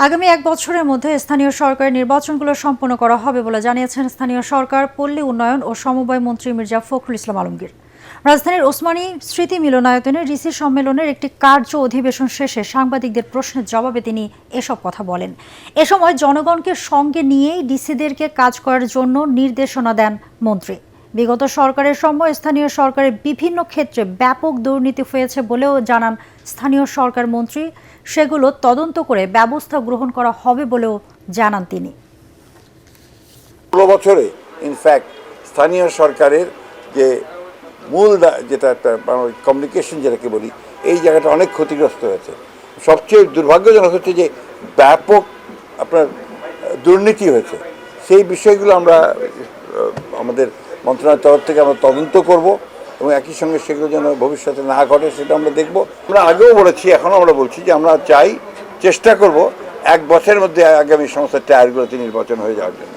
আগামী এক বছরের মধ্যে স্থানীয় সরকারের নির্বাচনগুলো সম্পন্ন করা হবে বলে জানিয়েছেন স্থানীয় সরকার, পল্লী উন্নয়ন ও সমবায় মন্ত্রী মির্জা ফখরুল ইসলাম আলমগীর। রাজধানীর ওসমানী স্মৃতি মিলনায়তনে রিসি সম্মেলনের একটি কার্য অধিবেশন শেষে সাংবাদিকদের প্রশ্নের জবাবে তিনি এসব কথা বলেন। এ সময় জনগণকে সঙ্গে নিয়েই ডিসিদেরকে কাজ করার জন্য নির্দেশনা দেন মন্ত্রী। বিগত সরকারের সময় স্থানীয় সরকারের বিভিন্ন ক্ষেত্রে ব্যাপক দুর্নীতি হয়েছে বলেও জানান স্থানীয় সরকার মন্ত্রী। সেগুলো তদন্ত করে ব্যবস্থা গ্রহণ করা হবে বলেও জানান তিনি। পুরো বছরে ইনফ্যাক্ট স্থানীয় সরকারের যে মূল যেটা একটা কমিউনিকেশন যেটাকে বলি, এই জায়গাটা অনেক ক্ষতিগ্রস্ত হয়েছে। সবচেয়ে দুর্ভাগ্যজনক হচ্ছে যে ব্যাপক আপনার দুর্নীতি হয়েছে। সেই বিষয়গুলো আমরা আমাদের মন্ত্রণালয়ের তরফ থেকে আমরা তদন্ত করব এবং একই সঙ্গে সেগুলো যেন ভবিষ্যতে না ঘটে সেটা আমরা দেখব। আমরা আগেও বলেছি, এখনও আমরা বলছি যে আমরা চেষ্টা করব এক বছরের মধ্যে আগামী সমস্ত টায়ারগুলোতে নির্বাচন হয়ে যাওয়ার জন্য।